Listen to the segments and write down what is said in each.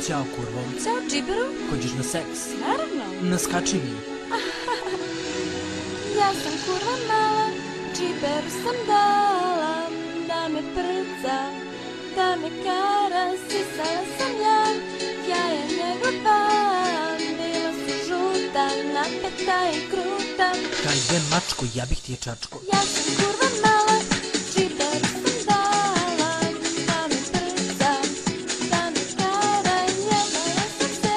Ćao kurvo. Ćao džiberu. Hoćeš na seks? Naravno. Naskači mi. Ja sam kurva mala, džiberu sam dala da me prca, da me kara, sisala sam ja, ja je njegova, bila su žuta, napeta i kruta. Hajde mačko, ja bih ti je čačko. Ja sam kurva mala, džiberu sam dala da me prca, da me kara, jebala sam se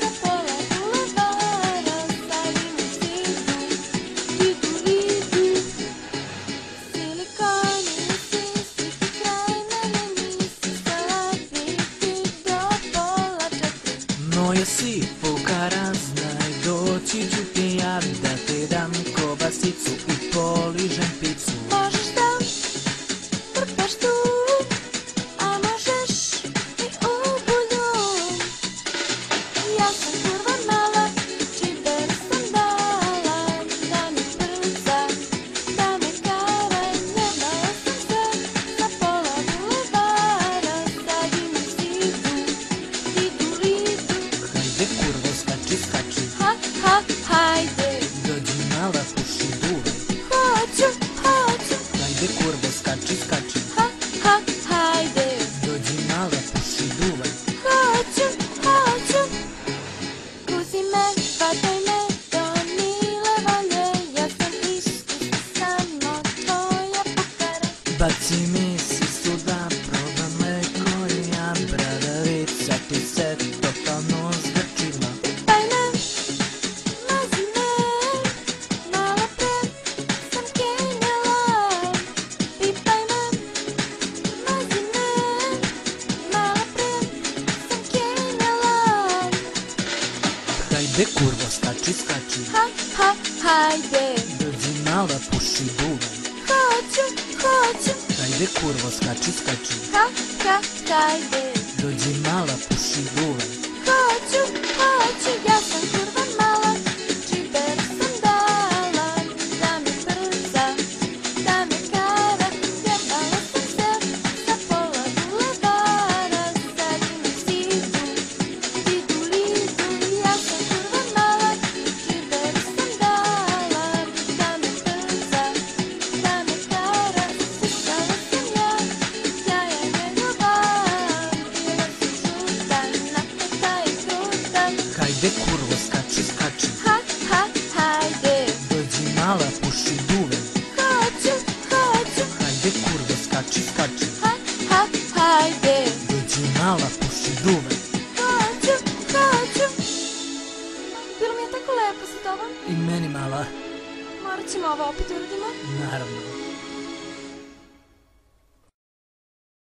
za pola bulevara, stavim u zidu, idu, silikoni sisi ti kraj mene nisi, salabiti do pola 4. Moja si fukara, znaj, doći ću ti ja da te dam kobasicu i poližem picu. Možeš da trpaš tu, a možeš i u bulju. Ja sam kurva mala, džiberu sam dala da me prca, da me kara, jebala sam se za pola bulevara, stavim u zidu, idu. Hajde kurvo, skači, skači. Ha, hajde. Dođi mala, puši duve. Hoću. Hajde kurvo, skači, skači. Ha, hajde. Dođi mala, puši duve. Hoću. Kuzi me, vataj me do mile volje, ja sam iskustva samo tvoja pukara. Baci mi sisu da probam mleko i ja, bradarica ti se totalno zgrčila. Pipaj me, mazi me, malo pre sam kenjala. Pipaj me, mazi me, malo pre sam kenjala. Hajde kurvo, skači, skači. Ha, hajde. Dođi mala, puši duve. Hoću. Hajde kurvo, skači, skači. Ha, hajde. Dođi mala, puši duve. Hoću, ja sam kurva mala, džiberu sam dala da me prca, da me kara, jebala sam se za pola bulevara, stavim u zidu, idu, ja sam kurva mala, džiberu sam dala da me prca, da me kara, sisala sam ja, ja je njegova, bila su žuta, napeta i kruta. Hajde kurvo, skači, skači. Ha, hajde. Dođi mala, puši duve. Hoću. Hajde kurvo, skači, skači. Ha, hajde. Dođi mala, puši duve. Hoću. Bilo mi je tako lepo sa tobom. I meni mala, Morat ćemo ovo opet uradimo. naravno.